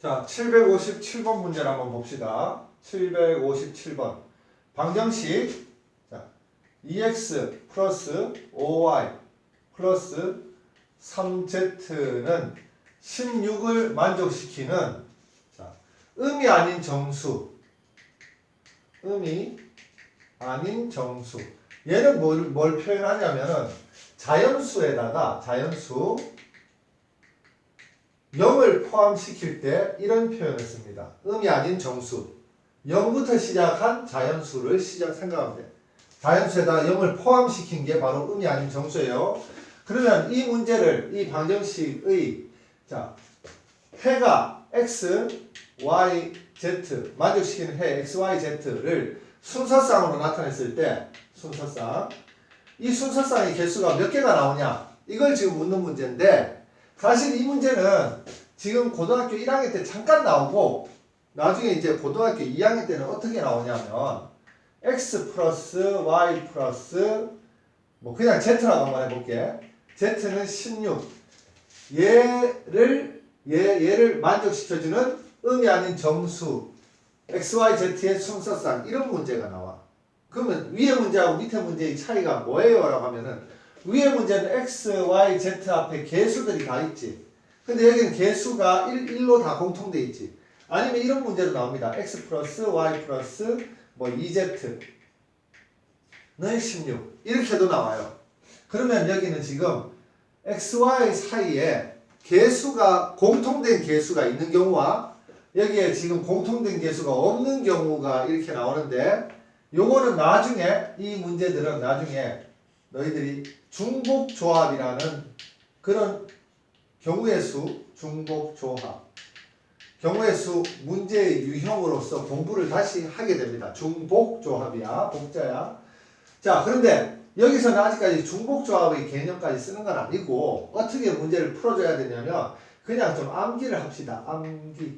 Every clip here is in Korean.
자, 757번 문제를 한번 봅시다. 757번. 방정식. 자, 2x 플러스 5y 플러스 3z는 16을 만족시키는 자, 음이 아닌 정수. 음이 아닌 정수. 얘는 뭘 표현하냐면은 자연수에다가 자연수 0을 포함시킬 때 이런 표현을 씁니다. 음이 아닌 정수. 0부터 시작한 자연수를 생각하면 돼. 자연수에다가 0을 포함시킨 게 바로 음이 아닌 정수예요. 그러면 이 문제를, 이 방정식의, 자, 해가 x, y, z, 만족시키는 해 x, y, z를 순서쌍으로 나타냈을 때, 순서쌍. 이 순서쌍의 개수가 몇 개가 나오냐? 이걸 지금 묻는 문제인데, 사실 이 문제는 지금 고등학교 1학년 때 잠깐 나오고 나중에 이제 고등학교 2학년 때는 어떻게 나오냐면 x 플러스 y 플러스 뭐 그냥 z라고 한번 해볼게. z는 16. 얘를 만족시켜주는 음이 아닌 정수 x, y, z의 순서쌍 이런 문제가 나와. 그러면 위의 문제하고 밑에 문제의 차이가 뭐예요? 라고 하면은 위의 문제는 x, y, z 앞에 개수들이 다 있지. 근데 여기는 개수가 1로 다 공통돼 있지. 아니면 이런 문제도 나옵니다. x 플러스 y 플러스 뭐 2z는 16. 이렇게도 나와요. 그러면 여기는 지금 x, y 사이에 개수가 공통된 개수가 있는 경우와 여기에 지금 공통된 개수가 없는 경우가 이렇게 나오는데 요거는 나중에 이 문제들은 나중에 너희들이 중복조합이라는 그런 경우의 수, 중복조합, 경우의 수 문제의 유형으로서 공부를 다시 하게 됩니다. 중복조합이야, 복자야. 자, 그런데 여기서는 아직까지 중복조합의 개념까지 쓰는 건 아니고 어떻게 문제를 풀어줘야 되냐면 그냥 좀 암기를 합시다. 암기.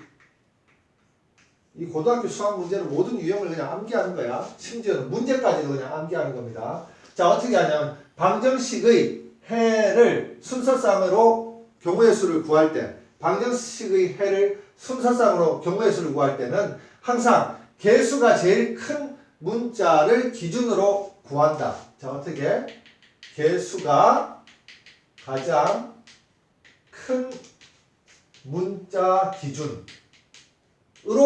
이 고등학교 수학 문제는 모든 유형을 그냥 암기하는 거야. 심지어는 문제까지도 그냥 암기하는 겁니다. 자, 어떻게 하냐면 방정식의 해를 순서쌍으로 경우의 수를 구할 때 방정식의 해를 순서쌍으로 경우의 수를 구할 때는 항상 개수가 제일 큰 문자를 기준으로 구한다. 자, 어떻게? 개수가 가장 큰 문자 기준으로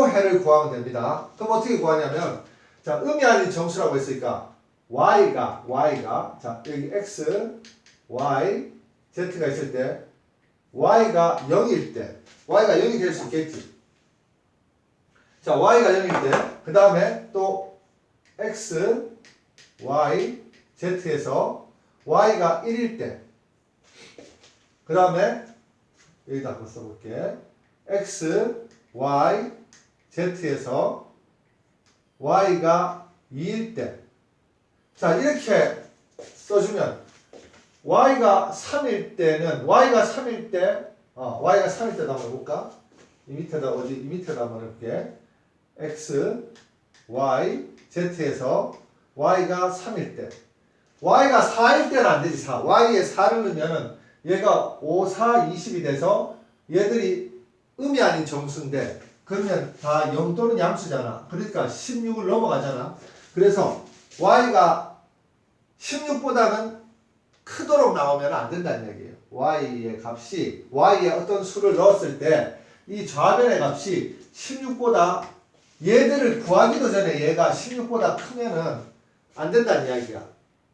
해를 구하면 됩니다. 그럼 어떻게 구하냐면 자, 음이 아닌 정수라고 했으니까 y가 자, 여기 x, y, z가 있을 때 y가 0일 때 y가 0이 될 수 있겠지. 자, y가 0일 때 그 다음에 또 x, y, z에서 y가 1일 때 그 다음에 여기다 한번 써볼게. x, y, z에서 y가 2일 때 자, 이렇게 써주면 y가 3일 때는 y가 3일 때 한번 해볼까? 이 밑에다 한번 해볼게. x, y, z에서 y가 3일 때 y가 4일 때는 안 되지. 4. y에 4를 넣으면은 얘가 5, 4, 20이 돼서 얘들이 음이 아닌 정수인데 그러면 다 0 또는 양수잖아. 그러니까 16을 넘어가잖아. 그래서 y가 16보다는 크도록 나오면 안 된다는 얘기예요. y의 값이 y에 어떤 수를 넣었을 때 이 좌변의 값이 16보다 얘들을 구하기도 전에 얘가 16보다 크면은 안 된다는 이야기야.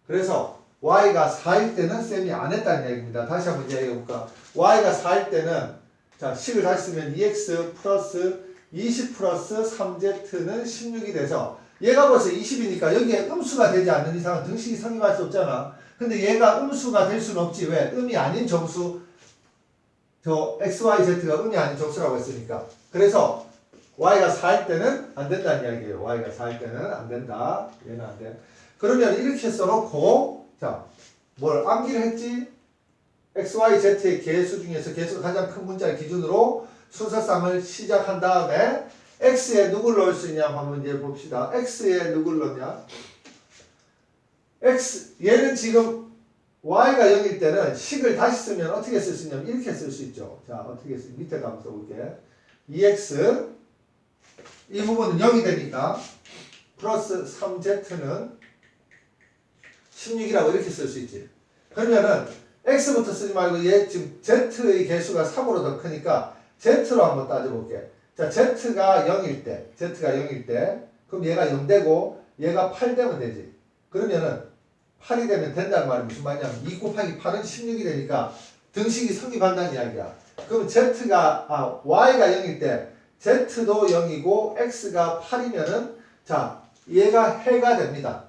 그래서 y가 4일 때는 쌤이 안 했다는 이야기입니다. 다시 한번 이야기해볼까? y가 4일 때는 자, 식을 다시 쓰면 2x 플러스 20 플러스 3z는 16이 돼서 얘가 벌써 20이니까 여기에 음수가 되지 않는 이상은 등식이 성립할 수 없잖아. 근데 얘가 음수가 될 수는 없지. 왜? 음이 아닌 정수. 저 x, y, z가 음이 아닌 정수라고 했으니까. 그래서 y가 4일 때는 안 된다는 이야기예요. y가 4일 때는 안 된다. 얘는 안 돼. 그러면 이렇게 써놓고 자, 뭘 암기를 했지? x, y, z의 개수 중에서 개수가 가장 큰 문자를 기준으로 순서쌍을 시작한 다음에 x에 누굴 넣을 수 있냐 한번 이제 봅시다. x에 누굴 넣냐? 얘는 지금 y가 0일 때는 식을 다시 쓰면 어떻게 쓸 수 있냐면 이렇게 쓸 수 있죠. 자, 어떻게 밑에다 한번 써볼게. 2x 이 부분은 0이 되니까 플러스 3z는 16이라고 이렇게 쓸 수 있지. 그러면은 x부터 쓰지 말고 얘 지금 z의 개수가 3으로 더 크니까 z로 한번 따져볼게. 자, z가 0일 때 그럼 얘가 0 되고 얘가 8 되면 되지. 그러면은 8이 되면 된다는 말이 무슨 말이냐면 2 곱하기 8은 16이 되니까 등식이 성립한다는 이야기야. 그럼 y가 0일 때 z도 0이고 x가 8이면은 자, 얘가 해가 됩니다.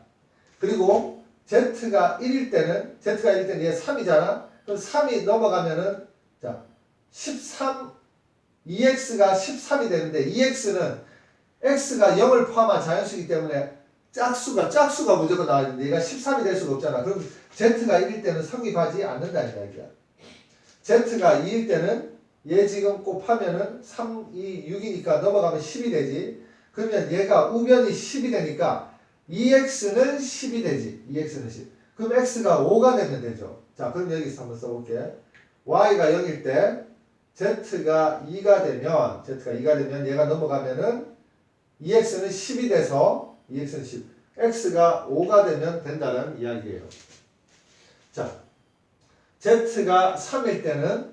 그리고 z가 1일 때는 얘 3이잖아. 그럼 3이 넘어가면은 자, 2x가 13이 되는데 2x는 x가 0을 포함한 자연수이기 때문에 짝수가 무조건 나와야 되는데 얘가 13이 될 수가 없잖아. 그럼 z가 1일 때는 성립하지 않는다는 이야기야. z가 2일 때는 얘 지금 곱하면은 3, 2, 6이니까 넘어가면 10이 되지. 그러면 얘가 우변이 10이 되니까 2x는 10이 되지. 2x는 10. 그럼 x가 5가 되면 되죠. 자, 그럼 여기서 한번 써볼게. y가 0일 때 z가 2가 되면 얘가 넘어가면은 2x는 10이 돼서 2x는 10. x가 5가 되면 된다는 이야기예요. 자, z가 3일 때는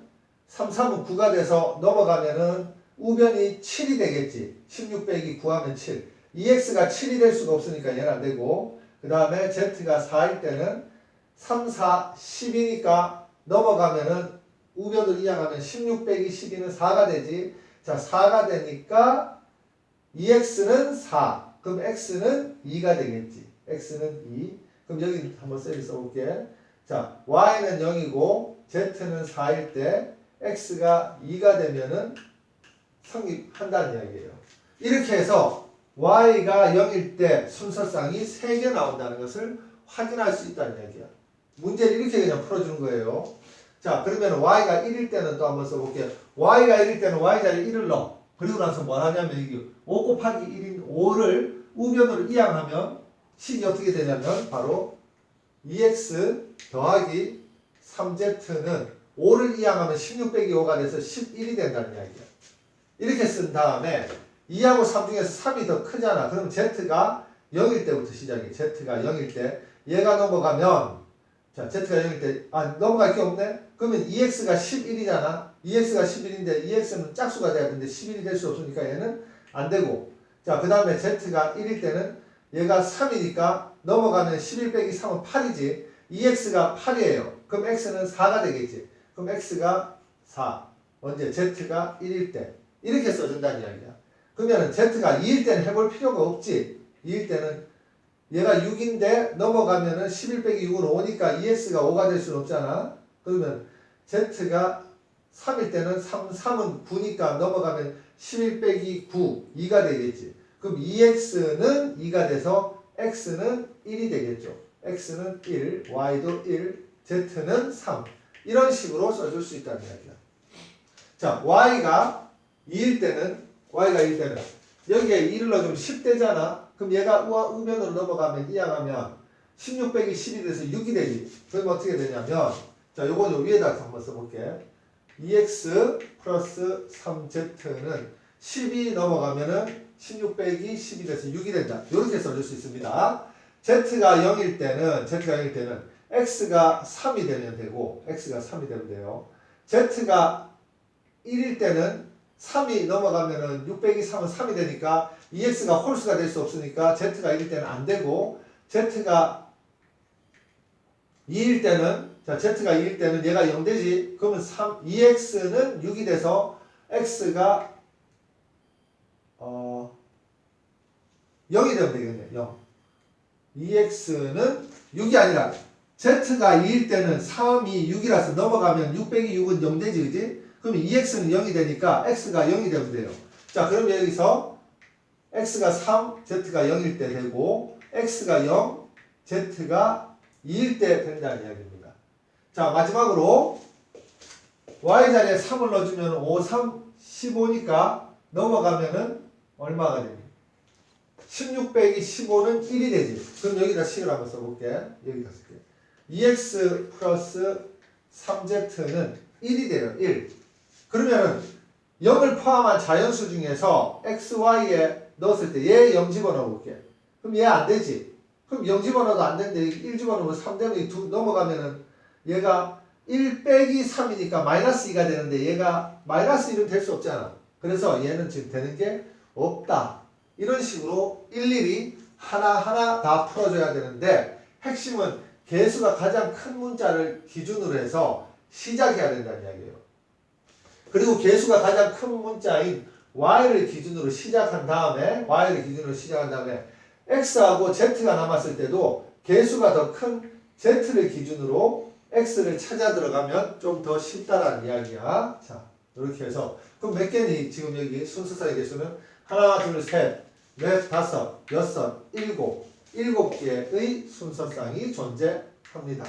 3은 9가 돼서 넘어가면은 우변이 7이 되겠지. 16 빼기 9하면 7. 2x가 7이 될 수가 없으니까 얘는 안 되고, 그 다음에 z가 4일 때는 3, 4, 10이니까 넘어가면은 우변을 이항하면 16 빼기 12는 4가 되지. 자, 4가 되니까 2x는 4. 그럼 x는 2가 되겠지. x는 2. 그럼 여기 한번 셀을 써볼게. 자, y는 0이고 z는 4일 때 x가 2가 되면은 성립한다는 이야기예요. 이렇게 해서 y가 0일 때 순서쌍이 3개 나온다는 것을 확인할 수 있다는 이야기야. 문제를 이렇게 그냥 풀어주는 거예요. 자, 그러면 y가 1일 때는 또 한번 써볼게요. y가 1일 때는 y자리에 1을 넣어. 그리고 나서 뭘 하냐면 이게 5 곱하기 1인 5를 우변으로 이항하면 식이 어떻게 되냐면 바로 2x 더하기 3z는 5를 이항하면 16 빼기 5가 돼서 11이 된다는 이야기야. 이렇게 쓴 다음에 2하고 3 중에서 3이 더 크잖아. 그럼 z가 0일 때부터 시작해. z가 0일 때 얘가 넘어가면 자, z가 0일 때 넘어갈 게 없네? 그러면 2x가 11이잖아. 2x가 11인데 2x는 짝수가 돼야 되는데 11이 될 수 없으니까 얘는 안 되고. 자, 그 다음에 z가 1일 때는 얘가 3이니까 넘어가면 11 빼기 3은 8이지. 2x가 8이에요. 그럼 x는 4가 되겠지. 그럼 x가 4. 언제? z가 1일 때. 이렇게 써준다는 이야기야. 그러면 z가 2일 때는 해볼 필요가 없지. 2일 때는 얘가 6인데 넘어가면은 11 빼기 6은 5니까 2x가 5가 될 수는 없잖아. 그러면 z가 3일 때는 3은 9니까 넘어가면 11 빼기 9, 2가 되겠지. 그럼 2x는 2가 돼서 x는 1이 되겠죠. x는 1, y도 1, z는 3. 이런 식으로 써줄 수 있다는 이야기야. 자, y가 2일 때는 여기에 2를 넣어주면 10되잖아. 그럼 얘가 우변으로 넘어가면 이항하면 16 빼기 10이 돼서 6이 되지. 그럼 어떻게 되냐면 자, 요건 요 위에다 한번 써볼게. 2x 플러스 3z는 10이 넘어가면은 16 빼기 10이 돼서 6이 된다. 이렇게 써줄 수 있습니다. z가 0일 때는 x가 3이 되면 되고 x가 3이 되면 돼요. z가 1일 때는 3이 넘어가면은 6 빼기 3은 3이 되니까 2x가 홀수가 될 수 없으니까 z가 1일 때는 안 되고 z가 2일 때는 z가 2일 때는 얘가 0 되지. 그러면 2x는 6이 돼서 x가 0이 되면 되겠네. 0. 2x는 6이 아니라 z가 2일 때는 3이 6이라서 넘어가면 6 빼기 6은 0 되지, 그지? 그럼 2x는 0이 되니까 x가 0이 되면 돼요. 자, 그럼 여기서 x가 3, z가 0일 때 되고 x가 0, z가 2일 때 된다는 이야기입니다. 자, 마지막으로 y자리에 3을 넣어주면 5, 3, 15니까 넘어가면은 얼마가 됩니까? 16 빼기 15는 1이 되지. 그럼 여기다 식을 한번 써볼게. 여기다 쓸게. 2x 플러스 3z는 1이 돼요. 1. 그러면은 0을 포함한 자연수 중에서 x, y에 넣었을 때 얘 0 집어넣어볼게. 그럼 얘 안 되지. 그럼 0 집어넣어도 안 되는데 1 집어넣으면 3 되면 2 넘어가면은 얘가 1 빼기 3이니까 마이너스 2가 되는데 얘가 마이너스 1은 될 수 없잖아. 그래서 얘는 지금 되는 게 없다. 이런 식으로 일일이 하나하나 다 풀어줘야 되는데 핵심은 개수가 가장 큰 문자를 기준으로 해서 시작해야 된다는 이야기예요. 그리고 개수가 가장 큰 문자인 y를 기준으로 시작한 다음에 x하고 z가 남았을 때도 개수가 더 큰 z를 기준으로 x를 찾아 들어가면 좀 더 쉽다라는 이야기야. 자, 이렇게 해서 그럼 몇 개니? 지금 여기 순서상의 개수는 하나, 둘, 셋, 넷, 다섯, 여섯, 일곱 개의 순서상이 존재합니다.